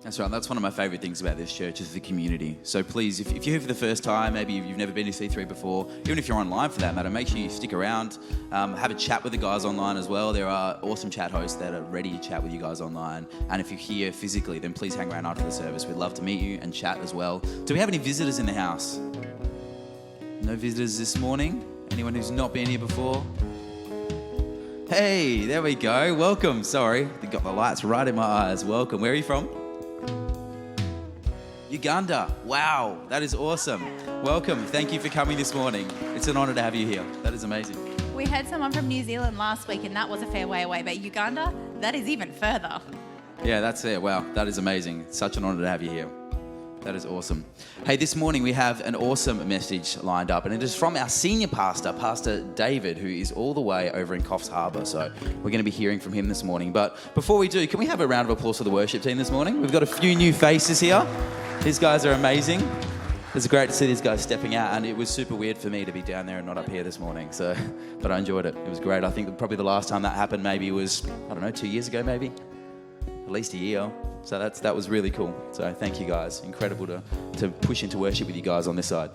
That's right. That's one of my favourite things about this church is the community. So please, if you're here for the first time, maybe you've never been to C3 before, even if you're online for that matter, make sure you stick around, have a chat with the guys online as well. There are awesome chat hosts that are ready to chat with you guys online. And if you're here physically, then please hang around after the service. We'd love to meet you and chat as well. Do we have any visitors in the house? No visitors this morning? Anyone who's not been here before? Hey, there we go. Welcome. Sorry, they got the lights right in my eyes. Welcome. Where are you from? Uganda. Wow, that is awesome. Welcome. Thank you for coming this morning. It's an honour to have you here. That is amazing. We had someone from New Zealand last week and that was a fair way away, but Uganda, that is even further. Yeah, that's it. Wow, that is amazing. It's such an honour to have you here. That is awesome. Hey, this morning we have an awesome message lined up, and it is from our senior pastor, Pastor David, who is all the way over in Coffs Harbour. So we're going to be hearing from him this morning. But before we do, can we have a round of applause for the worship team this morning? We've got a few new faces here. These guys are amazing. It's great to see these guys stepping out, and it was super weird for me to be down there and not up here this morning. So, but I enjoyed it. It was great. I think probably the last time that happened maybe was, 2 years ago maybe. At least a year. So that was really cool. So thank you guys. Incredible to push into worship with you guys on this side.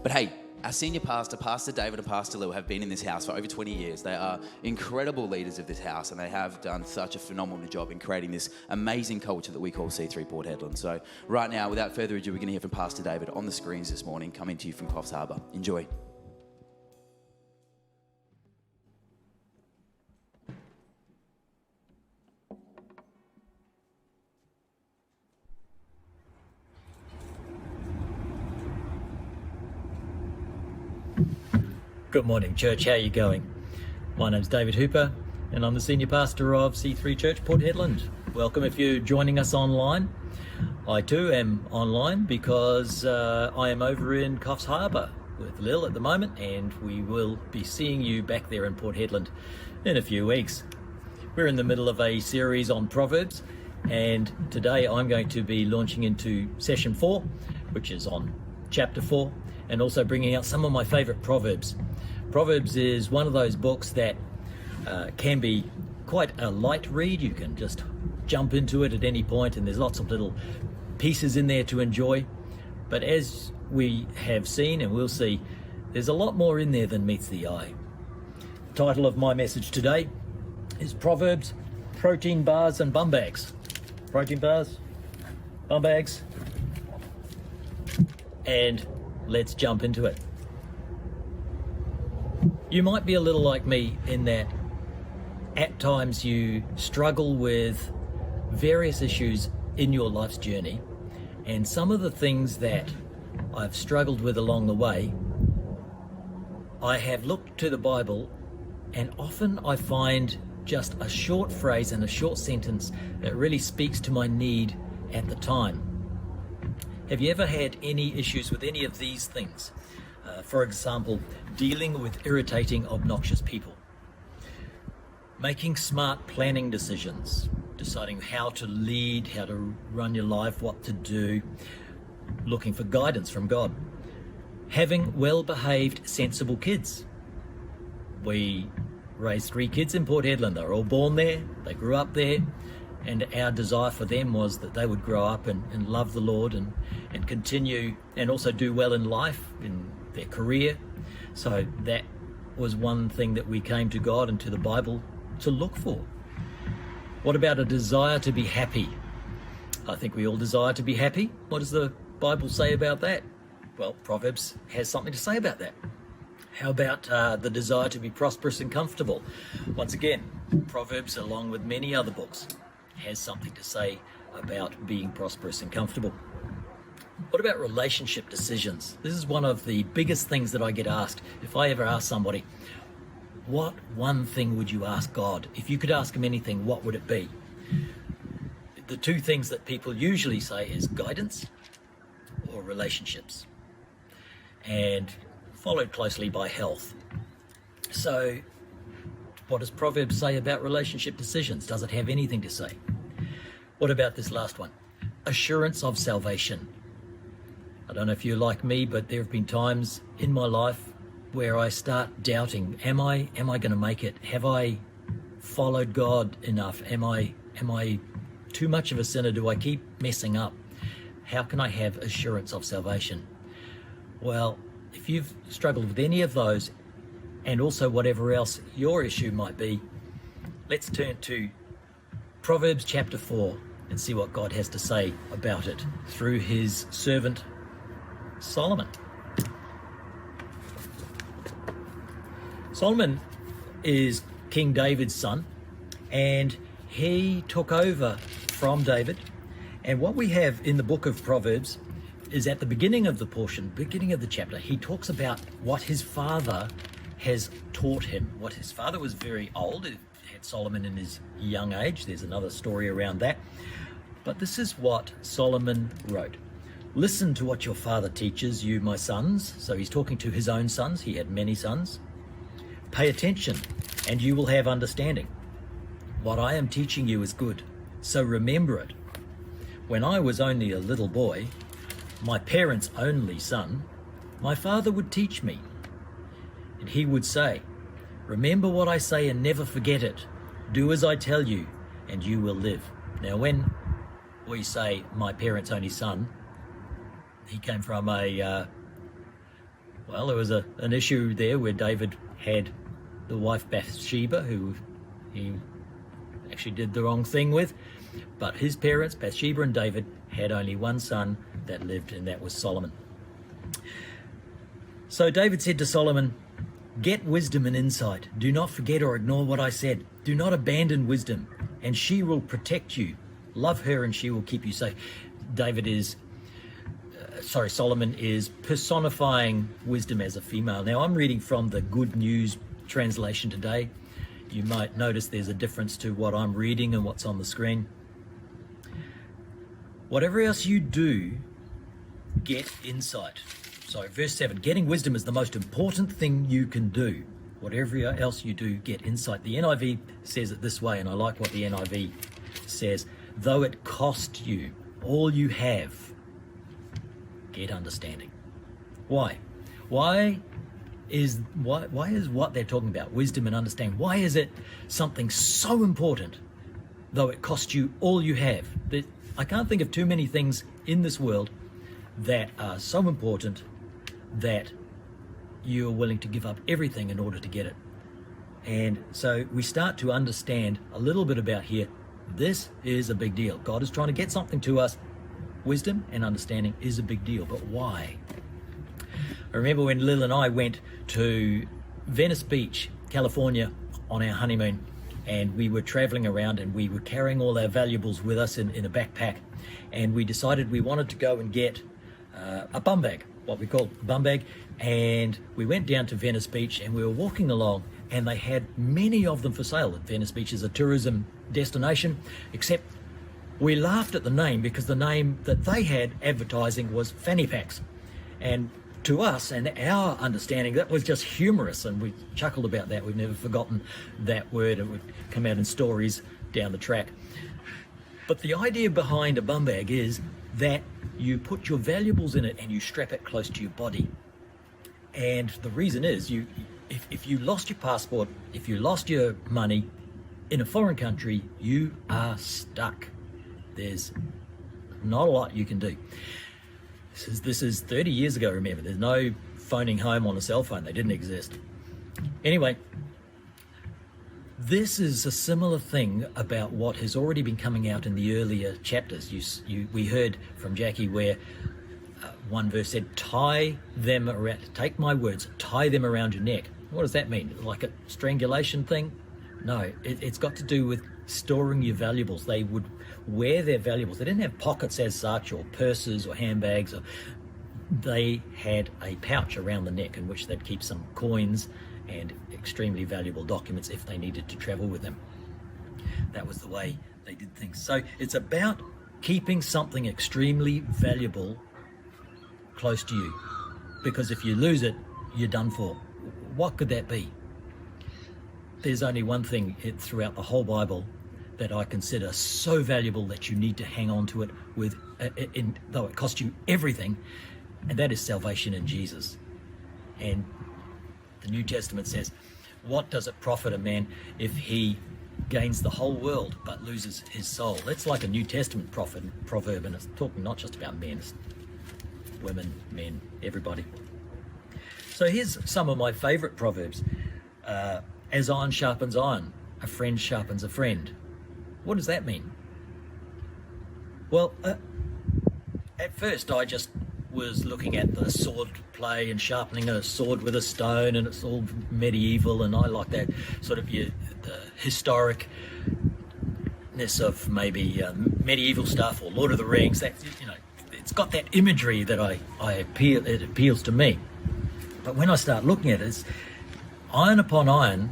But hey, our senior pastor, Pastor David and Pastor Lil, have been in this house for over 20 years. They are incredible leaders of this house, and they have done such a phenomenal job in creating this amazing culture that we call C3 Port Hedland. So right now, without further ado, we're going to hear from Pastor David on the screens this morning, coming to you from Coffs Harbour. Enjoy. Good morning, church. How are you going? My name's David Hooper, and I'm the senior pastor of C3 Church, Port Hedland. Welcome if you're joining us online. I too am online because I am over in Coffs Harbour with Lil at the moment, and we will be seeing you back there in Port Hedland in a few weeks. We're in the middle of a series on Proverbs, and today I'm going to be launching into session 4, which is on chapter 4, and also bringing out some of my favourite Proverbs. Proverbs is one of those books that can be quite a light read. You can just jump into it at any point, and there's lots of little pieces in there to enjoy. But as we have seen and will see, there's a lot more in there than meets the eye. The title of my message today is Proverbs, Protein Bars and Bum Bags. Protein bars, bum bags, and let's jump into it. You might be a little like me in that at times you struggle with various issues in your life's journey, and some of the things that I've struggled with along the way, I have looked to the Bible, and often I find just a short phrase and a short sentence that really speaks to my need at the time. Have you ever had any issues with any of these things? For example, dealing with irritating, obnoxious people, making smart planning decisions, deciding how to lead, how to run your life, what to do, looking for guidance from God, having well-behaved, sensible kids. We raised 3 kids in Port Hedland. They were all born there, they grew up there, and our desire for them was that they would grow up and love the Lord and continue and also do well in life, in their career. So that was one thing that we came to God and to the Bible to look for. What about a desire to be happy? I think we all desire to be happy. What does the Bible say about that? Well, Proverbs has something to say about that. How about the desire to be prosperous and comfortable? Once again, Proverbs, along with many other books, has something to say about being prosperous and comfortable. What about relationship decisions? This is one of the biggest things that I get asked. If I ever ask somebody, what one thing would you ask God? If you could ask him anything, what would it be? The 2 things that people usually say is guidance or relationships, and followed closely by health. So what does Proverbs say about relationship decisions? Does it have anything to say? What about this last one? Assurance of salvation. I don't know if you're like me, but there have been times in my life where I start doubting, am I going to make it? Have I followed God enough? Am I too much of a sinner? Do I keep messing up? How can I have assurance of salvation? Well, if you've struggled with any of those, and also whatever else your issue might be, let's turn to Proverbs chapter 4 and see what God has to say about it through his servant Solomon. Solomon is King David's son, and he took over from David. And what we have in the book of Proverbs is at the beginning of the portion, beginning of the chapter, he talks about what his father has taught him. What his father was very old, it had Solomon in his young age. There's another story around that. But this is what Solomon wrote. Listen to what your father teaches you, my sons. So he's talking to his own sons. He had many sons. Pay attention, and you will have understanding. What I am teaching you is good, so remember it. When I was only a little boy, my parents' only son, my father would teach me. And he would say, remember what I say and never forget it. Do as I tell you, and you will live. Now, when we say my parents' only son, he came from there was an issue there where David had the wife Bathsheba, who he actually did the wrong thing with. But his parents, Bathsheba and David, had only one son that lived, and that was Solomon. So David said to Solomon, get wisdom and insight. Do not forget or ignore what I said. Do not abandon wisdom, and she will protect you. Love her and she will keep you safe. Solomon is personifying wisdom as a female. Now I'm reading from the Good News translation today. You might notice there's a difference to what I'm reading and what's on the screen. Whatever else you do, get insight. So verse 7, getting wisdom is the most important thing you can do. Whatever else you do, get insight. The NIV says it this way, and I like what the NIV says. Though it cost you all you have, get understanding. Why? Why is what they're talking about, wisdom and understanding, why is it something so important, though it costs you all you have? I can't think of too many things in this world that are so important that you're willing to give up everything in order to get it. And so we start to understand a little bit about here, this is a big deal. God is trying to get something to us. Wisdom and understanding is a big deal, but why? I remember when Lil and I went to Venice Beach, California on our honeymoon, and we were traveling around and we were carrying all our valuables with us in a backpack, and we decided we wanted to go and get a bum bag, what we call a bum bag, and we went down to Venice Beach and we were walking along, and they had many of them for sale. Venice Beach is a tourism destination, except we laughed at the name because the name that they had advertising was fanny packs. And to us and our understanding, that was just humorous, and we chuckled about that. We've never forgotten that word. It would come out in stories down the track. But the idea behind a bum bag is that you put your valuables in it and you strap it close to your body. And the reason is, if you lost your passport, if you lost your money in a foreign country, you are stuck. There's not a lot you can do. This is 30 years ago, remember. There's no phoning home on a cell phone. They didn't exist. Anyway, this is a similar thing about what has already been coming out in the earlier chapters. We heard from Jackie where one verse said, tie them around, take my words, tie them around your neck. What does that mean? Like a strangulation thing? No, it's got to do with storing your valuables. They would wear their valuables. They didn't have pockets as such, or purses or handbags. They had a pouch around the neck in which they'd keep some coins and extremely valuable documents if they needed to travel with them. That was the way they did things. So it's about keeping something extremely valuable close to you, because if you lose it, you're done for. What could that be? There's only one thing throughout the whole Bible that I consider so valuable that you need to hang on to it though it costs you everything, and that is salvation in Jesus. And the New Testament says, what does it profit a man if he gains the whole world but loses his soul. That's like a New Testament proverb, and it's talking not just about men, it's women, men, everybody. So here's some of my favourite proverbs. As iron sharpens iron, a friend sharpens a friend. What does that mean? Well, at first I just was looking at the sword play and sharpening a sword with a stone, and it's all medieval, and I like that sort of the historicness of maybe medieval stuff or Lord of the Rings. That, you know, it's got that imagery that it appeals to me. But when I start looking at it, it's iron upon iron.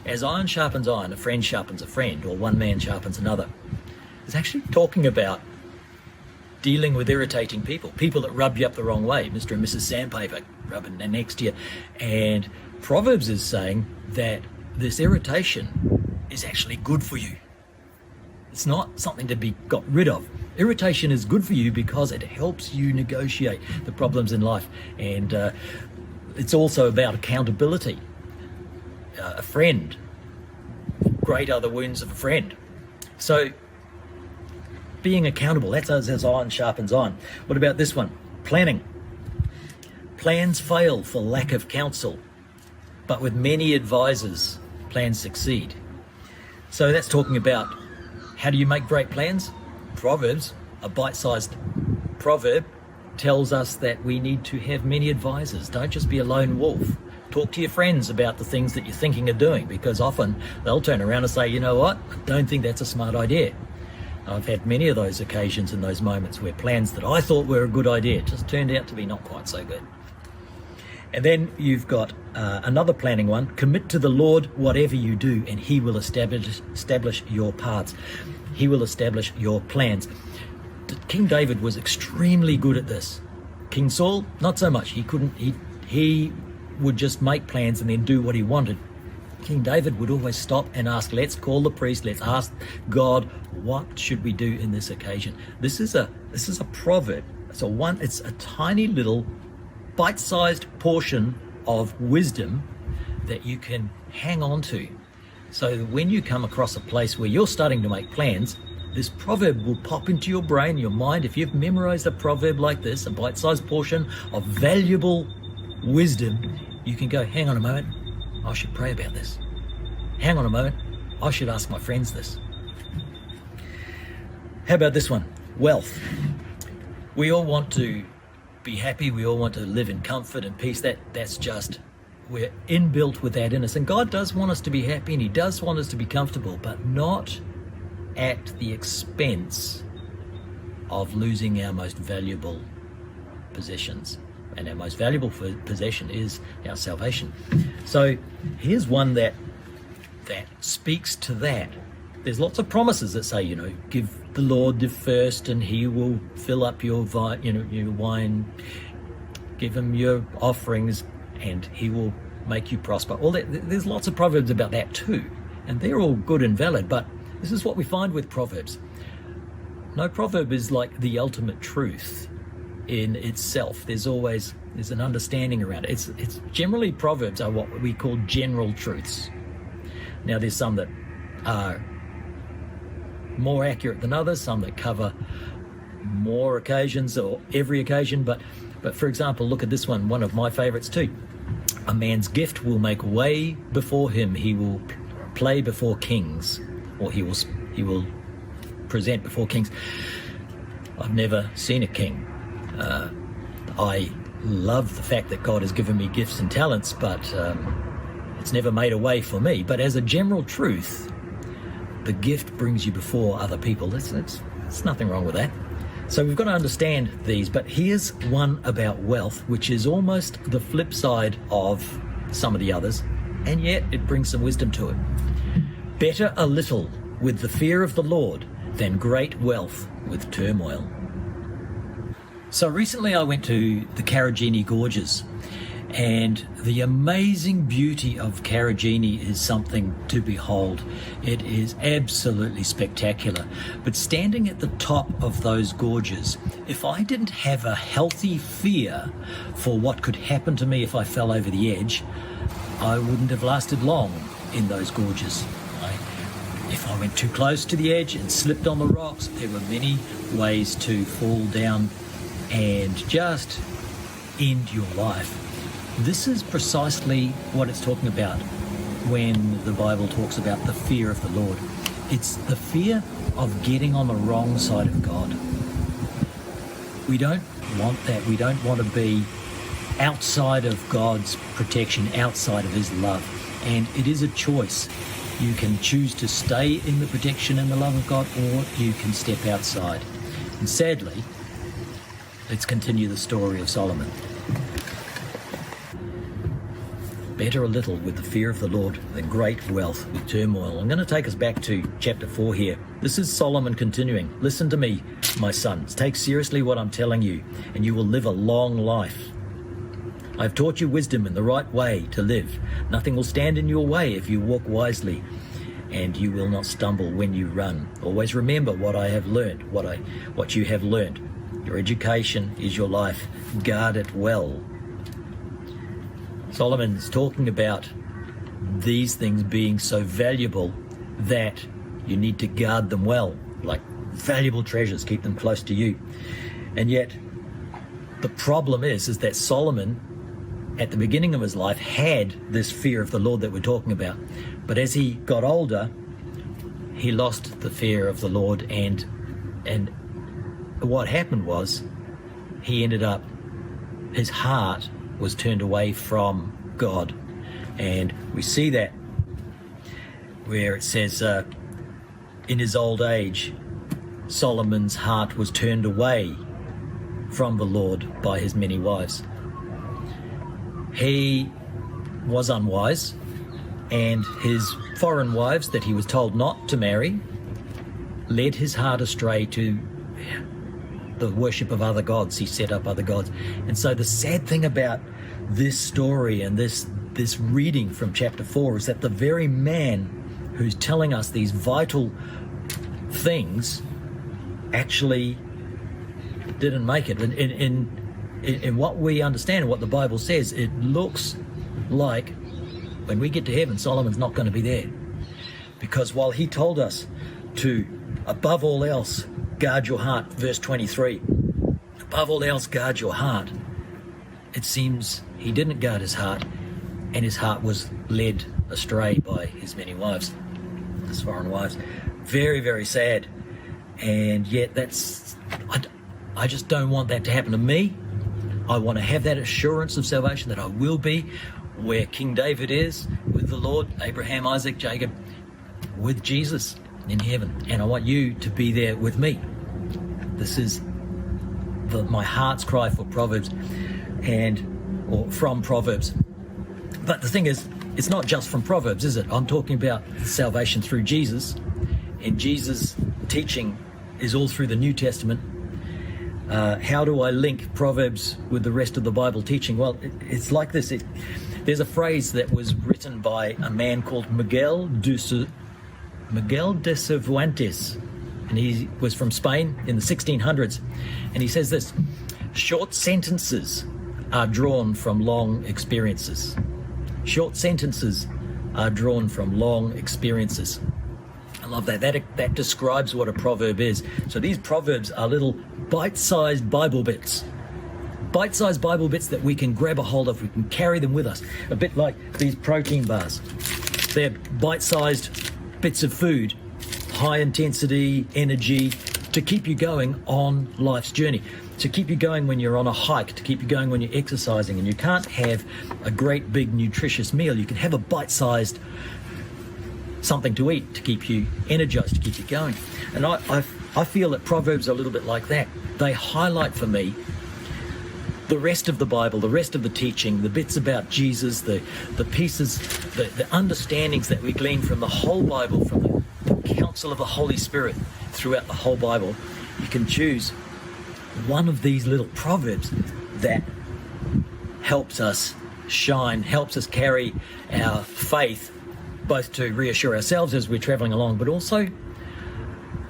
As iron sharpens iron, a friend sharpens a friend, or one man sharpens another. It's actually talking about dealing with irritating people that rub you up the wrong way, Mr. and Mrs. Sandpaper rubbing next to you. And Proverbs is saying that this irritation is actually good for you. It's not something to be got rid of. Irritation is good for you because it helps you negotiate the problems in life. And it's also about accountability. A friend, great are the wounds of a friend. So being accountable, that's as iron sharpens iron. What about this one? Planning. Plans fail for lack of counsel, but with many advisors, plans succeed. So that's talking about how do you make great plans? Proverbs, a bite-sized proverb, tells us that we need to have many advisors. Don't just be a lone wolf. Talk to your friends about the things that you're thinking of doing, because often they'll turn around and say, you know what, I don't think that's a smart idea. I've had many of those occasions and those moments where plans that I thought were a good idea just turned out to be not quite so good. And then you've got another planning one. Commit to the Lord whatever you do, and he will establish your paths. He will establish your plans. King David was extremely good at this. King Saul, not so much. He would just make plans and then do what he wanted. King David would always stop and ask, let's call the priest, let's ask God, what should we do in this occasion? This is a proverb. It's a tiny little bite-sized portion of wisdom that you can hang on to. So that when you come across a place where you're starting to make plans, this proverb will pop into your brain, your mind. If you've memorized a proverb like this, a bite-sized portion of valuable wisdom, you can go, hang on a moment, I should pray about this. Hang on a moment, I should ask my friends this. How about this one? Wealth. We all want to be happy. We all want to live in comfort and peace. That's just, we're inbuilt with that in us. And God does want us to be happy, and he does want us to be comfortable, but not at the expense of losing our most valuable possessions. And our most valuable possession is our salvation. So here's one that speaks to that. There's lots of promises that say, give the Lord the first, and he will fill up your wine. Give him your offerings, and he will make you prosper. All that. There's lots of proverbs about that too, and they're all good and valid. But this is what we find with proverbs. No proverb is like the ultimate truth in itself. There's an understanding around it. It's generally, proverbs are what we call general truths. Now there's some that are more accurate than others, some that cover more occasions or every occasion, but for example, look at this one of my favorites too. A man's gift will make way before him. He will play before kings, or he will present before kings. I've never seen a king. I love the fact that God has given me gifts and talents, but it's never made a way for me. But as a general truth, the gift brings you before other people. There's nothing wrong with that. So we've got to understand these. But here's one about wealth, which is almost the flip side of some of the others, and yet it brings some wisdom to it. Better a little with the fear of the Lord than great wealth with turmoil. So recently I went to the Carragini Gorges, and the amazing beauty of Carragini is something to behold. It is absolutely spectacular. But standing at the top of those gorges, if I didn't have a healthy fear for what could happen to me if I fell over the edge, I wouldn't have lasted long in those gorges. If I went too close to the edge and slipped on the rocks, there were many ways to fall down and just end your life. This is precisely what it's talking about when the Bible talks about the fear of the Lord. It's the fear of getting on the wrong side of God. We don't want that. We don't want to be outside of God's protection, outside of his love. And it is a choice. You can choose to stay in the protection and the love of God, or you can step outside. And sadly, let's continue the story of Solomon. Better a little with the fear of the Lord than great wealth with turmoil. I'm going to take us back to chapter 4 here. This is Solomon continuing. Listen to me, my sons. Take seriously what I'm telling you, and you will live a long life. I've taught you wisdom and the right way to live. Nothing will stand in your way if you walk wisely, and you will not stumble when you run. Always remember what I have learned, what you have learned. Your education is your life. Guard it well. Solomon's talking about these things being so valuable that you need to guard them well, like valuable treasures, keep them close to you. And yet, the problem is that Solomon, at the beginning of his life, had this fear of the Lord that we're talking about. But as he got older, he lost the fear of the Lord, and what happened was he ended up, his heart was turned away from God. And we see that where it says, in his old age, Solomon's heart was turned away from the Lord by his many wives. He was unwise, and his foreign wives that he was told not to marry led his heart astray to the worship of other gods. He set up other gods. And so the sad thing about this story and this reading from chapter 4 is that the very man who's telling us these vital things actually didn't make it. In what we understand and what the Bible says, it looks like when we get to heaven, Solomon's not going to be there. Because while he told us to, above all else, guard your heart, verse 23, above all else, guard your heart, it seems he didn't guard his heart, and his heart was led astray by his many wives, his foreign wives. Very, very sad. And yet I just don't want that to happen to me. I want to have that assurance of salvation that I will be where King David is, with the Lord, Abraham, Isaac, Jacob, with Jesus in heaven. And I want you to be there with me. This is my heart's cry for Proverbs, or from Proverbs. But the thing is, it's not just from Proverbs, is it? I'm talking about salvation through Jesus, and Jesus' teaching is all through the New Testament. How do I link Proverbs with the rest of the Bible teaching? Well, it's like this. There's a phrase that was written by a man called Miguel de Cervantes, and he was from Spain in the 1600s. And he says this: short sentences are drawn from long experiences. Short sentences are drawn from long experiences. I love that. That describes what a proverb is. So these proverbs are little bite-sized Bible bits. Bite-sized Bible bits that we can grab a hold of. We can carry them with us. A bit like these protein bars. They're bite-sized bits of food, high intensity, energy, to keep you going on life's journey, to keep you going when you're on a hike, to keep you going when you're exercising. And you can't have a great big nutritious meal. You can have a bite-sized something to eat to keep you energized, to keep you going. And I feel that Proverbs are a little bit like that. They highlight for me the rest of the Bible, the rest of the teaching, the bits about Jesus, the pieces, the understandings that we glean from the whole Bible, from the counsel of the Holy Spirit throughout the whole Bible. You can choose one of these little proverbs that helps us shine, helps us carry our faith, both to reassure ourselves as we're traveling along, but also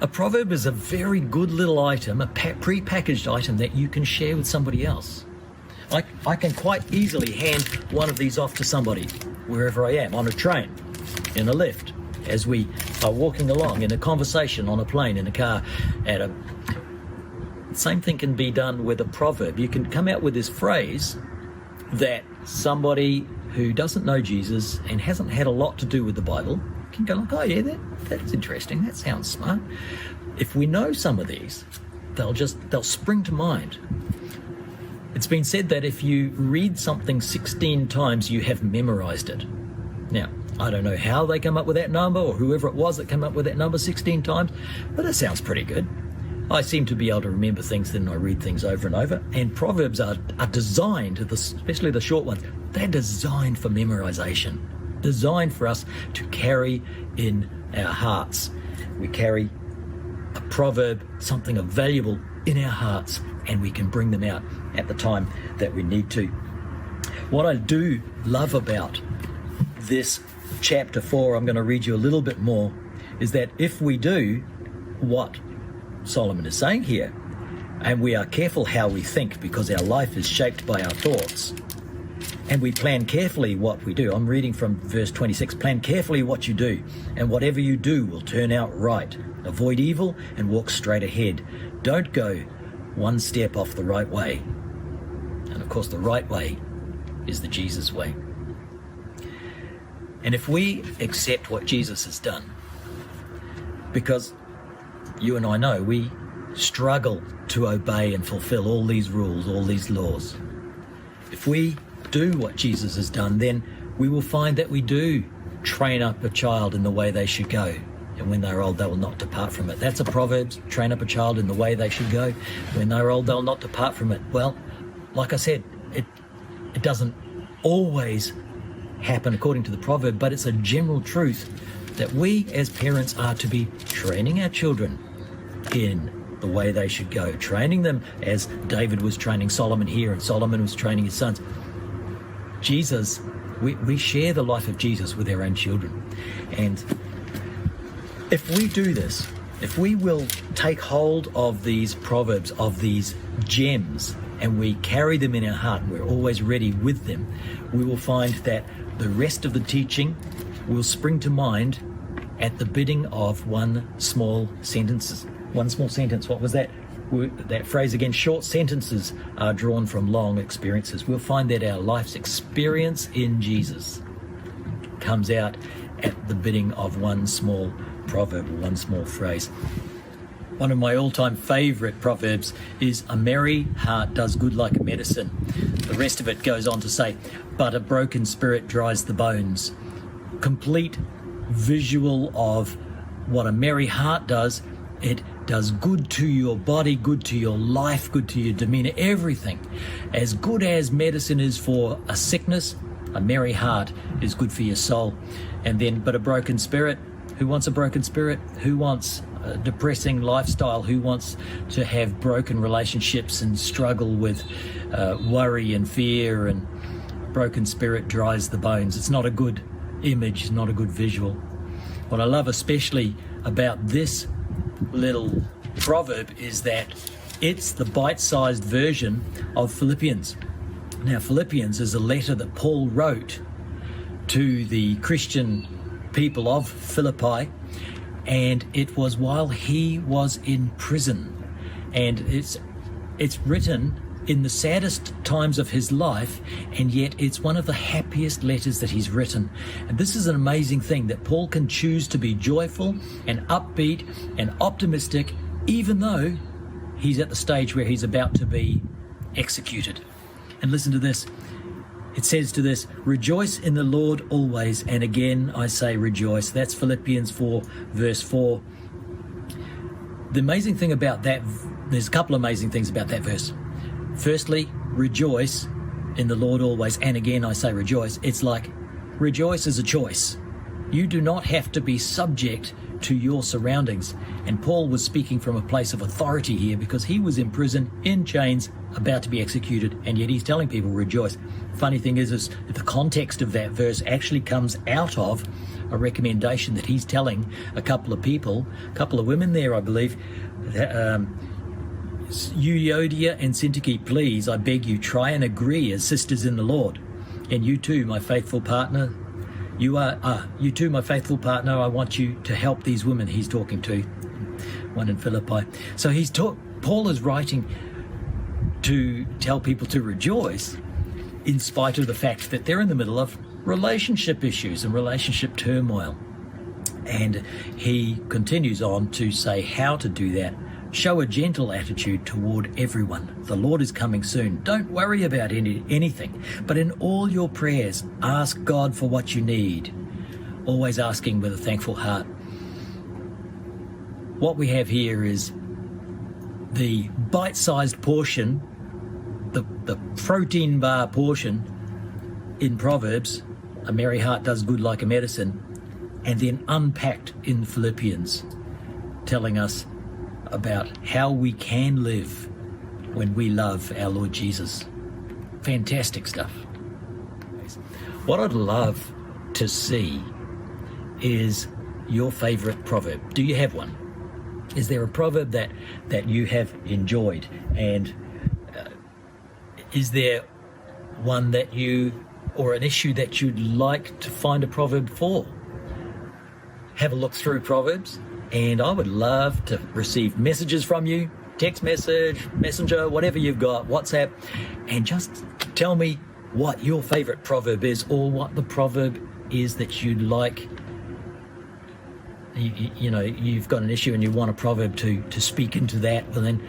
a proverb is a very good little item, a pre-packaged item that you can share with somebody else. I can quite easily hand one of these off to somebody wherever I am, on a train, in a lift, as we are walking along in a conversation, on a plane, in a car, same thing can be done with a proverb. You can come out with this phrase that somebody who doesn't know Jesus and hasn't had a lot to do with the Bible can go like, oh yeah, that's interesting, that sounds smart. If we know some of these, they'll spring to mind. It's been said that if you read something 16 times, you have memorized it. Now, I don't know how they come up with that number, or whoever it was that came up with that number 16 times, but it sounds pretty good. I seem to be able to remember things, then I read things over and over. And Proverbs are designed, especially the short ones, they're designed for memorization, designed for us to carry in our hearts. We carry a proverb, something of valuable in our hearts, and we can bring them out at the time that we need to. What I do love about this chapter 4, I'm going to read you a little bit more, is that if we do what Solomon is saying here, and we are careful how we think, because our life is shaped by our thoughts, and we plan carefully what we do. I'm reading from verse 26. Plan carefully what you do, and whatever you do will turn out right. Avoid evil and walk straight ahead. Don't go one step off the right way. And of course, the right way is the Jesus way. And if we accept what Jesus has done, because you and I know we struggle to obey and fulfill all these rules, all these laws. If we do what Jesus has done, then we will find that we do train up a child in the way they should go. And when they're old, they will not depart from it. That's a Proverbs, train up a child in the way they should go. When they're old, they'll not depart from it. Well, like I said, it doesn't always happen according to the proverb, but it's a general truth that we as parents are to be training our children in the way they should go, training them as David was training Solomon here, and Solomon was training his sons. Jesus, we share the life of Jesus with our own children. And if we do this, if we will take hold of these proverbs, of these gems, and we carry them in our heart, and we're always ready with them, we will find that the rest of the teaching will spring to mind at the bidding of one small sentence. What was that? That phrase again, short sentences are drawn from long experiences. We'll find that our life's experience in Jesus comes out at the bidding of one small proverb, one small phrase. One of my all-time favourite proverbs is, a merry heart does good like a medicine. The rest of it goes on to say, but a broken spirit dries the bones. Complete visual of what a merry heart does. It does good to your body, good to your life, good to your demeanour, everything. As good as medicine is for a sickness, a merry heart is good for your soul. And then, but a broken spirit, who wants a broken spirit? Who wants a depressing lifestyle? Who wants to have broken relationships and struggle with worry and fear? And broken spirit dries the bones. It's not a good image, not a good visual. What I love especially about this little proverb is that it's the bite-sized version of Philippians. Now, Philippians is a letter that Paul wrote to the Christian people of Philippi, and it was while he was in prison. And it's written in the saddest times of his life, and yet it's one of the happiest letters that he's written. And this is an amazing thing, that Paul can choose to be joyful and upbeat and optimistic, even though he's at the stage where he's about to be executed. And listen to this. It says to this, rejoice in the Lord always, and again I say rejoice. That's Philippians 4, verse 4. The amazing thing about that, there's a couple of amazing things about that verse. Firstly, rejoice in the Lord always, and again I say rejoice. It's like rejoice is a choice. You do not have to be subject to your surroundings. And Paul was speaking from a place of authority here, because he was in prison, in chains, about to be executed, and yet he's telling people rejoice. Funny thing is the context of that verse actually comes out of a recommendation that he's telling a couple of people, a couple of women there, I believe, Euodia and Syntyche, please, I beg you, try and agree as sisters in the Lord. And you too, my faithful partner, You too, my faithful partner, I want you to help these women he's talking to, one in Philippi. So Paul is writing to tell people to rejoice in spite of the fact that they're in the middle of relationship issues and relationship turmoil. And he continues on to say how to do that. Show a gentle attitude toward everyone. The Lord is coming soon. Don't worry about anything, but in all your prayers, ask God for what you need, always asking with a thankful heart. What we have here is the bite-sized portion, the protein bar portion in Proverbs, a merry heart does good like a medicine, and then unpacked in Philippians, telling us about how we can live when we love our Lord Jesus. Fantastic stuff. What I'd love to see is your favourite proverb. Do you have one? Is there a proverb that you have enjoyed? And is there one that or an issue that you'd like to find a proverb for? Have a look through Proverbs, and I would love to receive messages from you, text message, messenger, whatever you've got, WhatsApp, and just tell me what your favourite proverb is, or what the proverb is that you'd like. You've got an issue and you want a proverb to speak into that, well then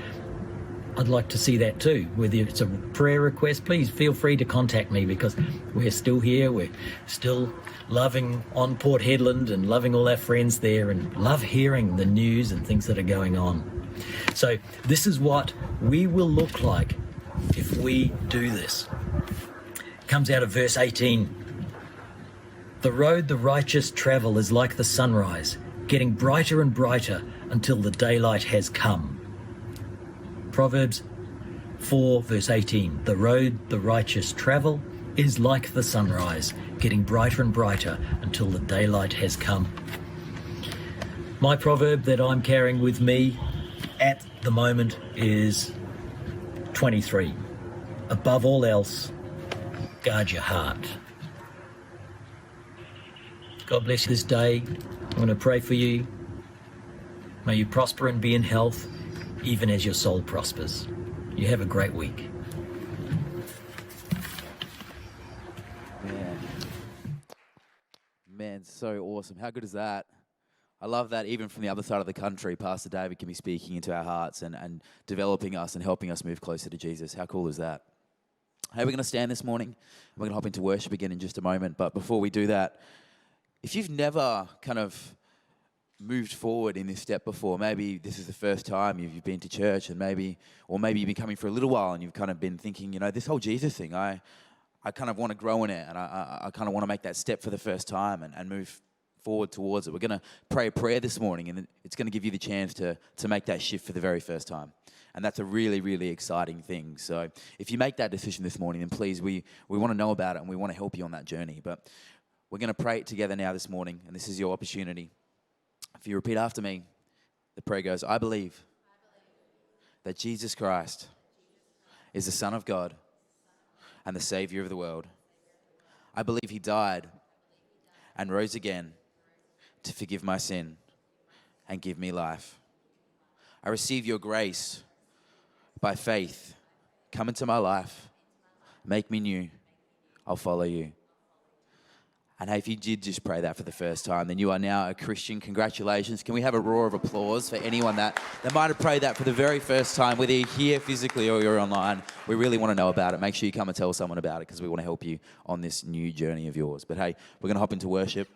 I'd like to see that too. Whether it's a prayer request, please feel free to contact me, because we're still here. We're still loving on Port Hedland and loving all our friends there, and love hearing the news and things that are going on. So this is what we will look like if we do this. It comes out of verse 18. The road the righteous travel is like the sunrise, getting brighter and brighter until the daylight has come. Proverbs 4 verse 18. The road the righteous travel is like the sunrise, getting brighter and brighter until the daylight has come. My proverb that I'm carrying with me at the moment is 23. Above all else, guard your heart. God bless you this day. I'm going to pray for you. May you prosper and be in health, even as your soul prospers. You have a great week. Man, so awesome. How good is that? I love that even from the other side of the country, Pastor David can be speaking into our hearts and developing us and helping us move closer to Jesus. How cool is that? Hey, we're going to stand this morning. We're going to hop into worship again in just a moment. But before we do that, if you've never kind of moved forward in this step before, maybe this is the first time you've been to church, and maybe you've been coming for a little while and you've kind of been thinking, this whole Jesus thing, I kind of want to grow in it, and I kind of want to make that step for the first time and move forward towards it. We're going to pray a prayer this morning, and it's going to give you the chance to make that shift for the very first time. And that's a really, really exciting thing. So if you make that decision this morning, then please, we want to know about it, and we want to help you on that journey. But we're going to pray it together now this morning, and this is your opportunity. If you repeat after me, the prayer goes, I believe that Jesus Christ is the Son of God and the Savior of the world. I believe he died and rose again to forgive my sin and give me life. I receive your grace by faith. Come into my life. Make me new. I'll follow you. And hey, if you did just pray that for the first time, then you are now a Christian. Congratulations. Can we have a roar of applause for anyone that might have prayed that for the very first time, whether you're here physically or you're online? We really want to know about it. Make sure you come and tell someone about it, because we want to help you on this new journey of yours. But hey, we're going to hop into worship.